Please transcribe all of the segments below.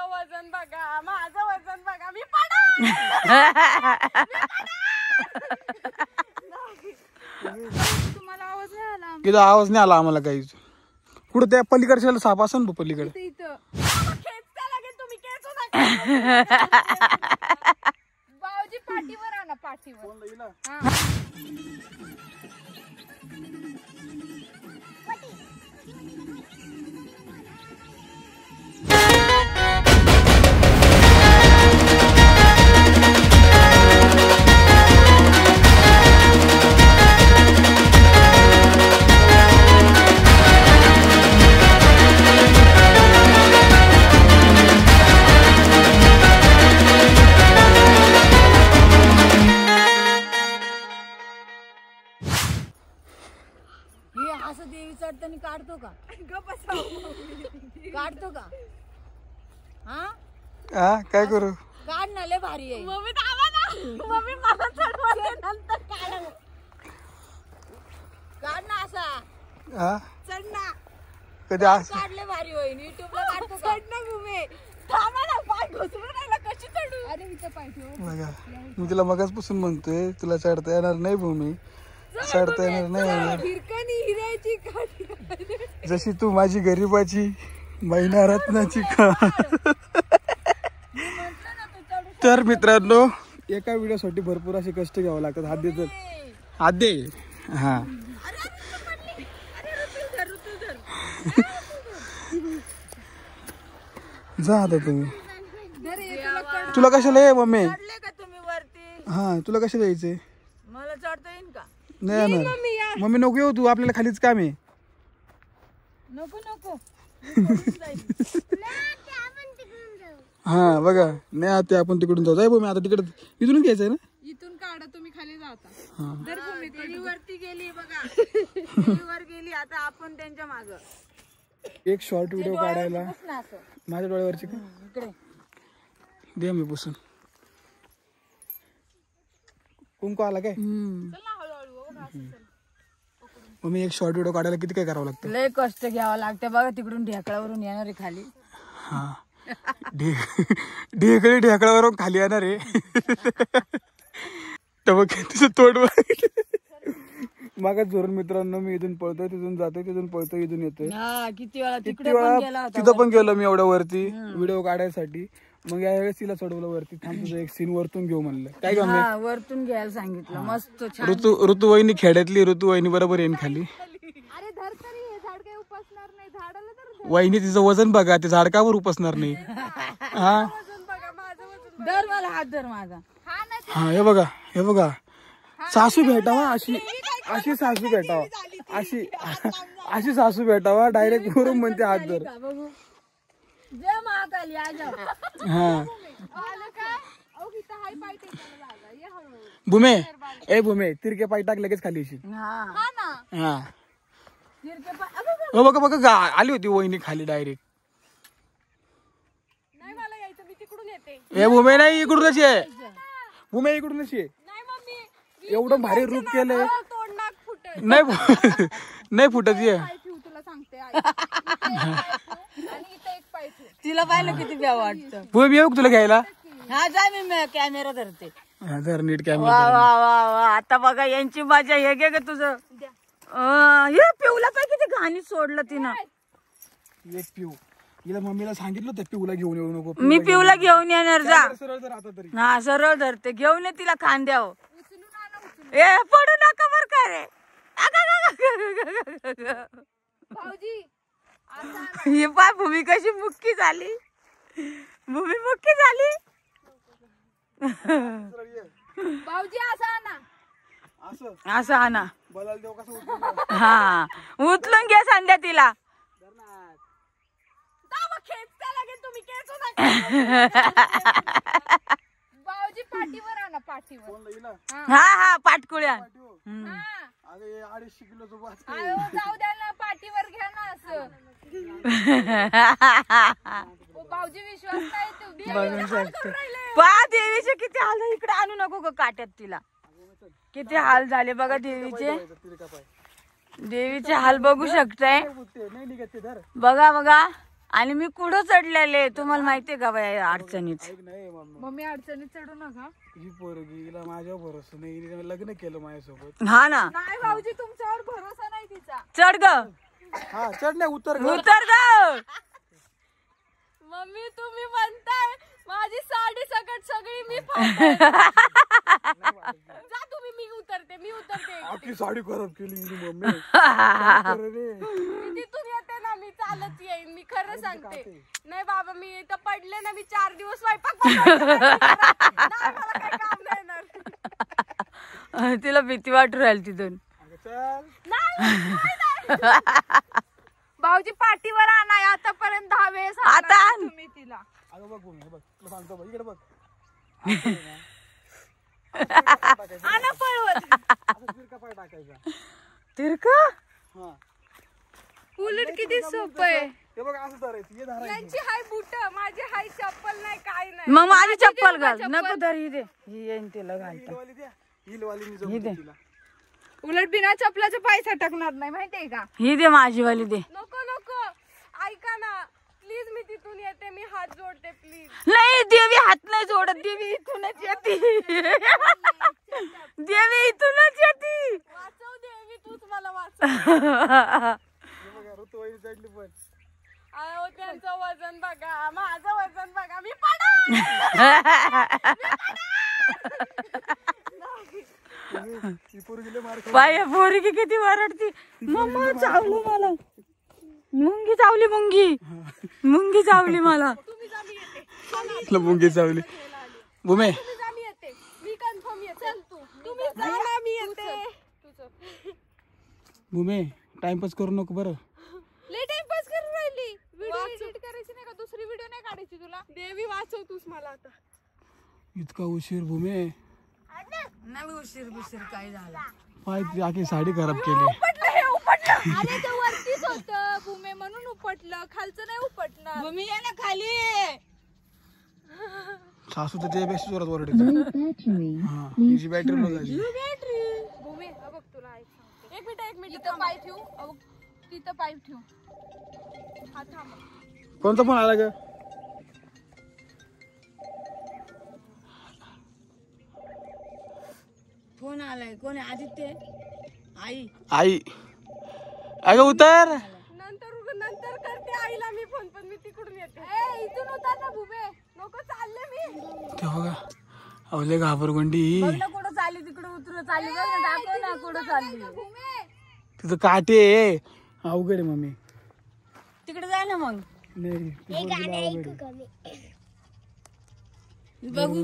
वजन बघा, माझं वजन बघा, मी पडा. तुम्हाला आवाज नाही आला? किती आवाज नाही आला आम्हाला काहीच. कुठं त्या पलीकडच्या साप असेल ना पलीकडे. भाऊजी पाठीवर आणा, पाठीवर. असं देवी चढताना काढतो का? काढतो का? हा काय करू? काढ ना, लय भारी आहे. मम्मी थांबा ना, मम्मी मला चढवते नंतर काढ. काढ ना असा. हा चढ ना. कधी असं काढले भारी होईल. युट्यूबला काढतो का? चढ ना मम्मी. थांबा ना, पाय घसरून राहिला, कशी चढू? अरे इथं पाय ठेव. बघा मी तुला मगाचपासून म्हणतोय तुला चढता येणार नाही भूमी, चढता येणार नाही. हिरकणी हिऱ्याची काठी. जशी तू माझी गरीबाची महिना रत्नाची का. तर मित्रांनो एका व्हिडिओसाठी भरपूर असे कष्ट घ्यावं लागतात. हात दे. हा जा आता तुम्ही. तुला कशाला ये मम्मी? चढले का तुम्ही वरती? हा तुला कशाला यायचंय? मला चढता येईल का? नाही येणार मम्मी. नको येऊ तू, आपल्याला खालीच काम आहे. नको नको. हा बघा नाही आता आपण तिकडून जाऊ. जाय मम्मी आता तिकडे इथूनच घ्यायचंय ना. इथून काढा, तुम्ही खाली जाता. हा देवी वरती गेली बघा. देवीवर गेली, आता आपण त्यांच्या माग. एक शॉर्ट व्हिडिओ काढायला माझ्या डोळ्यावरची का इकडे दे मी पुसून. कुंकू आला काय? मम्मी एक शॉर्ट व्हिडिओ काढायला किती काय करावं लागतं? लय कष्ट घ्यावं लागतं बघा. तिकडून ढेकळावरून येणार आहे खाली. हा ढेकळावरून खाली येणार आहे. तर बघ तुझं तोड मागात जोरून मित्रांनो मी इथून पळतोय, तिथून जातोय, तिथून पळतोय, इथून येतोय. किती वेळा किती तिकडे पण गेला वेळा होता. तिथं पण गेलो मी एवढ्या वरती व्हिडिओ काढायसाठी. मग यावेळेस तिला चढवलं वरती. थांब तुझं एक सीन वरतून घेऊ म्हणलं. काय का हा, वरतून घ्यायला सांगितलं. मस्त छान. ऋतुवाहिनी खेड्यातली ऋतुवाहिनी बरोबर येईन खाली. अरे धर तरी, हे झाड काही उपसणार नाही. झाडाला तर वहिनी तिचं वजन बघा, ते झाडकावर उपसणार नाही. हा वजन बघा, माझं वजन. धर मला हात धर माझा. हा ना, हा हे बघा सासू भेटावा अशी सासू भेटावा अशी सासू भेटावा. डायरेक्ट वरून म्हणते हात धर. बघू. जय महाकाली आजा. हा आलं का? अहो इथं हाय पाय टेकायला जागा. ये हळूहळू. भूमे तिरके पाय टाक लगेच खाली येशील. हा हा ना. हा तिरके पाय. बघा आली होती वहिनी खाली डायरेक्ट. नाही मला यायचं, मी तिकडून येते. भूमे नाही इकडूनच ये. भूमे इकडूनच ये. नाही मम्मी, एवढं भारी रूप केलंय. तोंड नाक फुटेल. नाही फुटत ये. पाय ठेवू तुला सांगते आई. आणि इथं एक पाय ठेवू. तिला पाहिलं किती ब्या वाटतं. भूमे येऊ का तुला घ्यायला? हा जाय, मी कॅमेरा धरते. जर नीट वा कॅमेरा. वा वा वा. आता बघा यांची मजा. हे घे ग तुझं. हे पिवला पाय किती घाणी सोडलं तिनं. एक पिऊ हिला मम्मीला सांगितलं होतं पिऊला घेऊन येऊ नको. मी पिवला घेऊन येणार. जा. सरळ जर आता तरी हा सरळ धरते. घेऊन ये तिला खांद्यावर. ए पडू नका बर का रे. भाऊजी ही पाय भूमी कशी मुक्की झाली. भूमी मुक्की झाली. भाऊजी असा ना. असं आणा. बलाल देव कसं उचलून हा उचलून घे संध्या तिला. खेचता लागेल, तुम्ही खेचू नका. भाऊजी पाठीवर आणा, पाठीवर. हा पाटकुळ्या. अगं 250 किलोचं बास. जाऊ द्या ना, पाठीवर घ्या ना असं. भाऊजी विश्वास नाही तू. बघून शकते. पा देवीचे किती हाल झाले. इकडे आणू नको ग काट्यात तिला. किती हाल झाले बघा देवीचे. देवीचे हाल बघू शकताय. नाही निघत ते धर. बघा बघा. आणि मी कुठं चढलेले तुम्हाला माहितीये का बाई अडचणीत. ऐक नाही मम्मी, मम्मी अडचणीत चढू नका. ही पोरगीला माझ्यावर भरोसा नाही, हिने लग्न केलं माझ्यासोबत. हा ना. नाही भाऊजी तुमच्यावर भरोसा नाही तिचा. चढ ग. हा चढ नाही उतर ग. उतर ग. मम्मी तुम्ही म्हणताय माझी साडी सकट सगळी मी फाडते. जा तुम्ही. मी उतरते. आपली साडी खराब केली हिने मम्मी. अरे रे. मी तिथून येते ना, मी चालत येईन. मी खरं सांगते. नाही बाबा मी इथं पडले ना, मी 4 दिवस स्वयंपाक मला काही काम नाही येणार. तिला भीती वाटू राहील तिथून. चल भाऊजी पाठीवर आणाय आतापर्यंत 10 वेळेस आता आण. तुम्ही तिला. अगं बघ भूमी, बघ तुला सांगतो बघ, इकडे बघ. आणा पळवत. असं तिरका पाय टाकायचा. तिरका. हा उलट किती सोपं आहे. हे बघ असं धरायचं, हे धरायचं. यांची हाय बुट, माझी हाय चप्पल नाही, काय नाही. मग माझी चप्पल घाल. नको धर. ही दे. ही येईन तिला घालता. हिलवाली द्या, हिलवाली मी जमते तिला. उलट बिना चपलाचा पैसा टाकणार नाही माहितीये का. ही दे माझीवाली दे. नको ऐका ना प्लीज. मी तिथून येते. मी हात जोडते प्लीज. नाही देवी हात नाही जोडत. देवी इथूनच येते. देवी इथूनच येते. वाचव देवी, तूच मला वाचव. हे बघा ऋतुवाहिनी चढली पण. अहो त्यांचं वजन बघा, माझं वजन बघा. मी पडा. ही पोरगी लय मार खाऊ. बाय पोरगी किती वरडती. मम्मा चावली मला. मुंगी चावली. मुंगी चावली मला. तुम्ही जा, मी येते. तुला मुंगी चावली. भूमे तुम्ही जा, मी येते. मी कन्फर्म येते. चल तू. तुम्ही जा ना, मी येते. तुझं भूमे टाइमपास करू नको बरं. लय टाइमपास करून राहिली. व्हिडिओ एडिट करायची नाही का? दुसरी व्हिडिओ नाही काढायची तुला? देवी वाचव तूच मला आता. इतका उशीर भूमे. नाही उशीर काय झाला. पाय ती आखी साडी खराब केली. उपटलं. अरे ते वरतीच होतं भूमे म्हणून उपटलं. खालचं नाही उपटणार. भूमी ये ना खाली. सासू तर त्यापेक्षा जोरात ओरडते. हा हिची बॅटरी लो झाली. भूमे हा बघ तुला ऐक सांगते. एक मिनिट इथं पाय ठेवू. अहो, तिथं पाय ठेवू. हा थांब. कोणता फोन आला ग? फोन आलाय. कोण आहे? आदित्य. आई. अगं उतर. नंतर करते आईला मी फोन. पण मी तिकडून येते. ए इथून उतर ना भूमे. नको चालले मी. ते बघा अवले घाबरगोंडी. बघ ना कुठं चालली. तिकडे उतरू चालली. बघ ना दाखव ना कुठं चालली. भूमे तिथं काटे आहे. अवघड आहे मम्मी. तिकडे जाय ना मग. नाही ती पोरगीला अवघड आहे. बघू.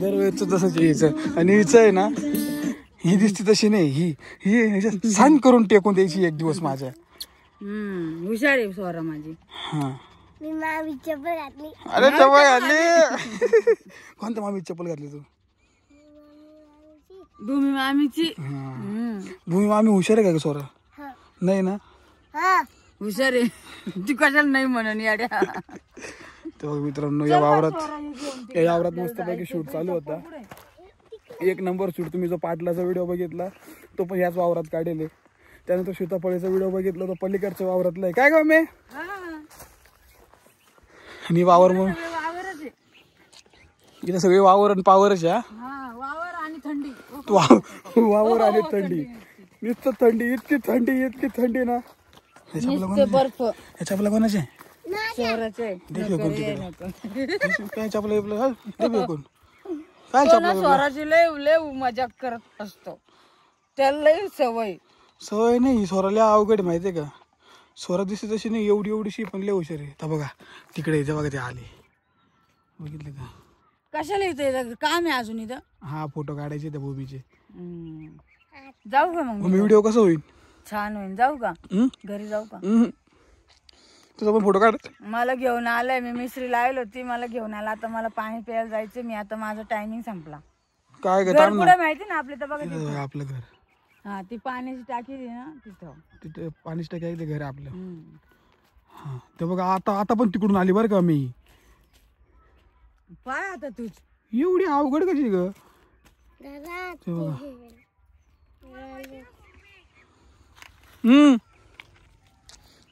दरवेळेच तसंच यायचं. आणि हिचं आहे ना, ही दिसती तशी नाही. ही सांग करून टेकून द्यायची एक दिवस माझ्या. हुशार आहे स्वरा माझी. हा मी मामी चप्पल घातली. अरे चप्पल घातली. कोणत्या मामी चप्पल घातली तू? भूमी मामीची. भूमी मामी हुशार आहे का सोरा? हा. नाही ना. हा. हुशार आहे. ती कशाला नाही म्हणून याड्या. तेव्हा मित्रांनो या वावरात मस्तपैकी शूट चालू होता. एक नंबर शूट. तुम्ही जो पाटलाचा व्हिडिओ बघितला तो पण याच वावरात काढेल. त्यानंतर सीताफळीचा व्हिडिओ बघितला तो पलीकडच्या वावरातला आहे. काय ग मे? आणि वावर मग इथे सगळे वावर आणि पावरच आहे. वावर आणि थंडी. वावर आणि थंडी. नुसतं थंडी. इतकी थंडी ना. बर्फ. ह्या चपला कोणाचे? स्वराचे. काय चपला कोण? काय तो ना स्वराची लय मजाक करत असतो. त्याला लय सवय नाही. सोराला अवघड माहितीये का? सोरा दिसते तशी नाही. एवढीशी पण लय हुशार आहे. तर बघा तिकडे येते बघा ते आले. बघितले का? कशाला इथं काम आहे अजून इथं. हा फोटो काढायचे त्या भूमीचे. जाऊ का मग? व्हिडिओ कसं होईल? छान होईल. जाऊ का घरी? जाऊ का? तुझा पण फोटो काढ. मला घेऊन आलाय. मी मिसरीला आलो होती. मला घेऊन आला. आता मला पाणी प्यायला जायचं. मी आता माझा टायमिंग संपला. काय घर करता कुठे माहिती ना आपले तर बघा. आपलं घर. हा ती पाण्याची टाकी आहे ना तिथं. तिथे पाणीच टाकी आहे. ते घर आहे आपलं. हा ते बघा आता पण तिकडून आली बरं का मी. पाय आता तूच. एवढी अवघड कशी ग? दादा ते बघा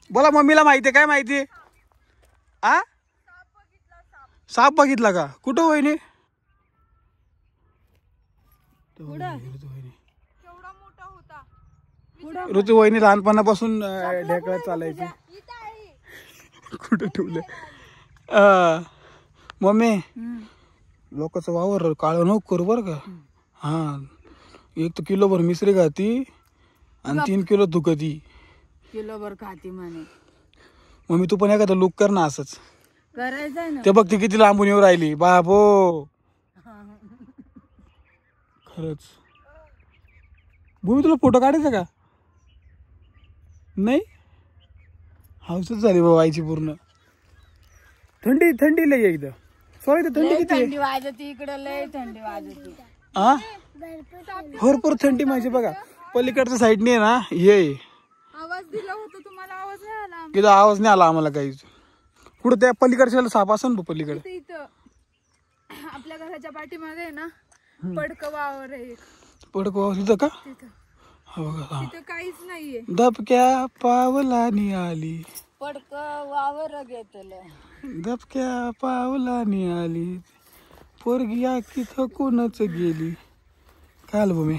बोला मम्मीला माहितीये काय माहिती आ साप बघितला का कुठं वहिनी केवढा मोठा होता. ऋतू वहिनी लहानपणापासून ढेकळत चालायची. कुठं ठेवलं मम्मी लोकांचं वावर काळ नको करू बरं का. हा 1 किलोभर मिसरी खाती आणि 3 किलो तुकती. किलोभर खाती म्हणे. मम्मी तू पण एखादा लुक कर ना असंच. करायचंय ना. ते बघ ती किती लांबून येऊ राहिली बाबो. खरंच भूमी तुला फोटो काढायचा का नाही. हाऊसच झाली बाबा आईची पूर्ण. थंडी थंडी लई एकदा सॉरी तर थंडी किती आहे. थंडी वाजती इकडे लय थंडी वाजती. हा भरपूर थंडी माझी बघा. पलीकडच्या साईडने ना ये आवाज दिला होता तुम्हाला, आवाज नाही आला. तिथं आवाज नाही आला आम्हाला काहीच. कुठं त्या पलीकडच्या साप असेल ना पलीकडे. इथं आपल्या घराच्या पाठीमागे ना पडकं वावर आहे. पडको तिथं का तिथं हा बघा. तिथं काहीच नाहीये. दबक्या पावलानी आली पडक वावर घेतलं. दबक्या पावलानी आली पोरगिया की थकूनच गेली. काय आलं भूमी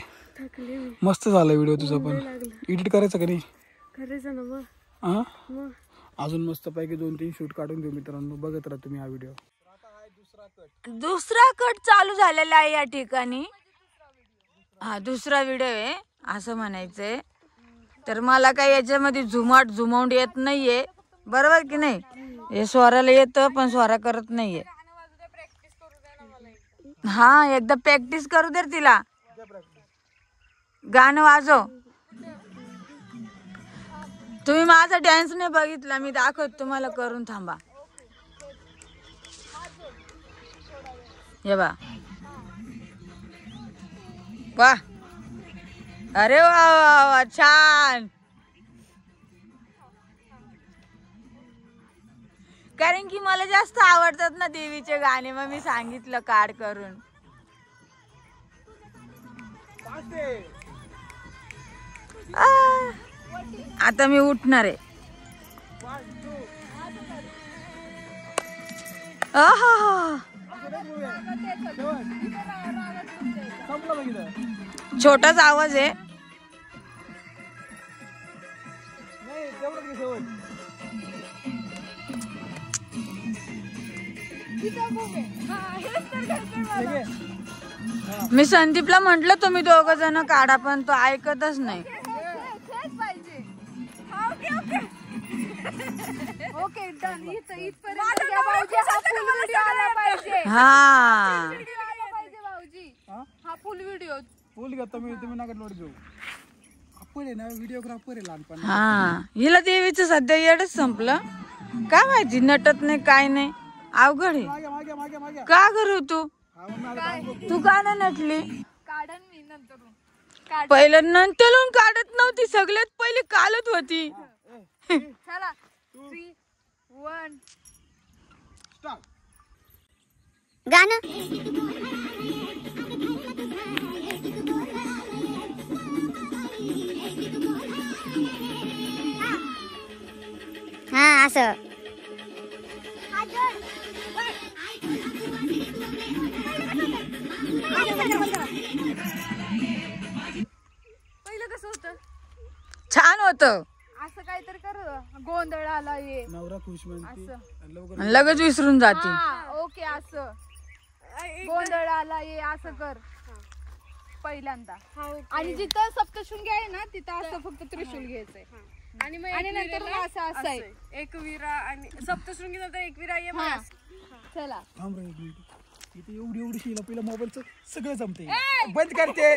मस्त झाला व्हिडिओ तुझा पण. एडिट करायचं का नाही करायचं ना मग. हा अजून मस्त पैकी 2-3 शूट काढून घेऊ मित्रांनो. बघत राहा तुम्ही हा व्हिडिओ. दुसरा कट चालू झालेला आहे या ठिकाणी. हा दुसरा व्हिडिओ आहे असं म्हणायचंय. तर मला काही याच्यामध्ये झुमावून येत नाहीये बरोबर की नाही. हे स्वराला येतं पण स्वरा करत नाहीये. हा एकदा प्रॅक्टिस करू दे तिला. गाणं वाजव. तुम्ही माझा डान्स नाही बघितला मी दाखवत तुम्हाला करून. थांबा ये बा वा. अरे वा वा वा छान. कारण की मला जास्त आवडतात ना देवीचे गाणे मग मी सांगितलं काढ करून. आता मी उठणार आहे. छोटाच आवाज आहे. मी संदीपला म्हंटल तुम्ही 2 जण काढा पण तो ऐकतच नाही. Okay done. इथपर्यंत घ्या भाऊजी. हा फुल व्हिडिओ आला पाहिजे. हा भाऊजी हा फुल व्हिडिओ. फुल घ्या तुम्ही नका लोड घेऊ. आपण आहे ना व्हिडिओग्राफर आहे लहानपण. हा हिला देवीचं सध्या येडच संपलं. काय माहिती नटत नाही काय नाही. अवघड आहे. मागे मागे मागे मागे. का करू तू तू का ना नटली. काढन मी नंतर. पहिलं नंतरून काढत नव्हती सगळ्यात पहिले कालत होती. चला 3, 1 स्टार्ट. गाणं हा असं. पहिलं कसं होतं. छान होतं. असं काहीतरी कर. गोंधळ आला ये नवरा खुश म्हणते असं. लवकर आणि लगेच विसरून जाते. हा ओके असं. गोंधळ आला ये असं कर पहिल्यांदा. आणि जिथं सप्तशृंगी आहे ना तिथं असं फक्त त्रिशूल घ्यायचंय. आणि नंतर असं असं आहे. एकविरा आणि सप्तशृंगी नंतर एकविरा ये. चला थांब रे एक मिनिट. इथे एवढी शिला पहिला मोबाईलचं सगळं जमते. बंद करते.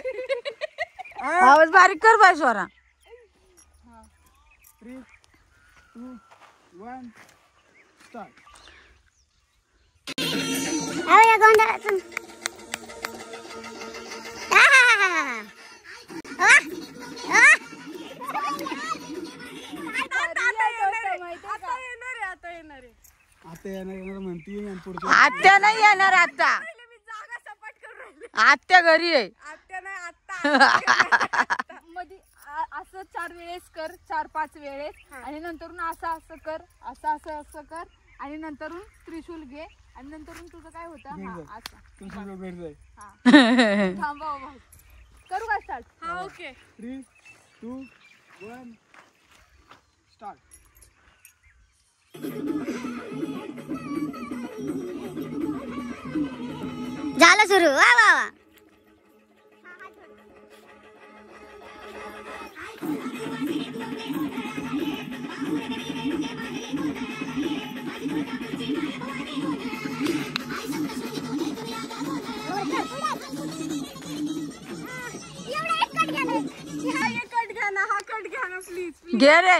आवाज बारीक कर बाय स्वरा. 3, 2, 1 स्टार्ट. या गोंधळातून आता येणार म्हणते. आत्या नाही येणार आता. आत्या घरी आहे. आत्या नाही आत्ता. मध्ये असं असं 4 वेळेस कर, 4-5 वेळेस आणि नंतरून असं कर, असं कर आणि नंतरून त्रिशूल घे आणि नंतरून तुझं काय होतं हा असं थांबा बाबा. करू का स्टार्ट? हा ओके. 3, 2, 1 स्टार्ट. झालं सुरू. वा वा वा. घे रे.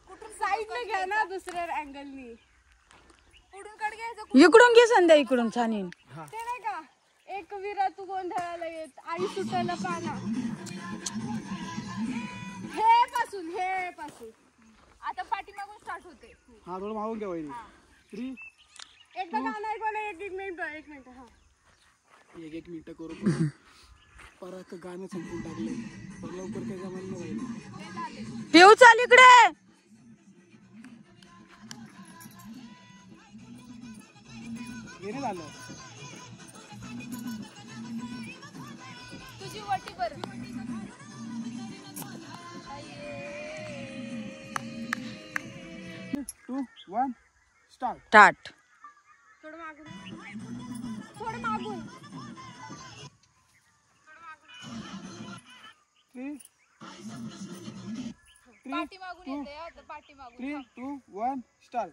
कुठून साईडने घ्या ना, दुसऱ्या अँगलनी. कुठून कट घ्यायचं? इकडून घे संध्या, इकडून छान येईन. ते नाही का, एक विरा तू गोंधळाला येत आणि सुटायला पाना. हे पासून आता पाठीमागून स्टार्ट होते. हा थोडं मागून घ्या वहिनी. 3 एकदा गाणं ऐकून एक मिनिट. हा एक मिनिट करू. परत गाणं संपून टाकले तर लवकर काही जमायला नाही राहिलं. पिऊ चाल इकडे. हे झालं. तुझी वटी बर. 2, 1 स्टार्ट. टाट. थोडं मागून 3, पाठीमागून येते. आता पाठीमागून 3, 2, 1 स्टार्ट.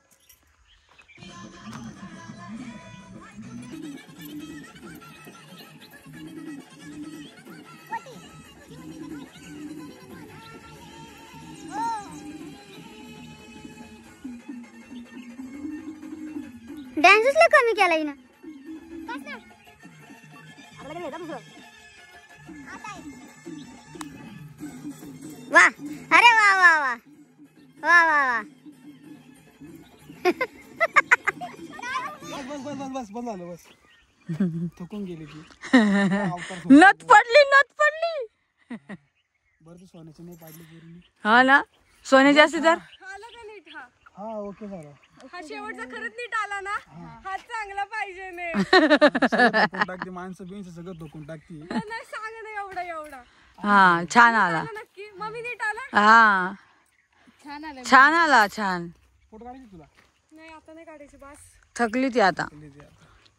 डान्सच लय कमी केला हिनं. वा. अरे वा वा वा वा वा वा. बस झालं बस. थकून गेली ती. नथ पडली. बरं तू सोन्याची नाही पाडली पूर्ण. हा ना, सोने जास्त तर. आलं का नीट? हा ओके झालं. हा शेवटचा खरंच नीट आला ना. हा चांगला पाहिजे नाही. धोकून टाकते माणसं बिनसं सगळं धोकून टाकते. नाही सांग ना एवढा. हा छान आला. नक्की मम्मी नीट आला. हा छान आलं. छान आला. छान. फोटो काढायची तुला. नाही आता नाही काढायची, बस. थकली ती आता.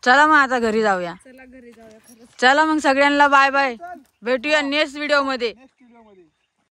चला मग आता घरी जाऊया. चला घरी जाऊया खरंच. चला मग सगळ्यांना बाय बाय. भेटूया नेक्स्ट व्हिडिओ मध्ये.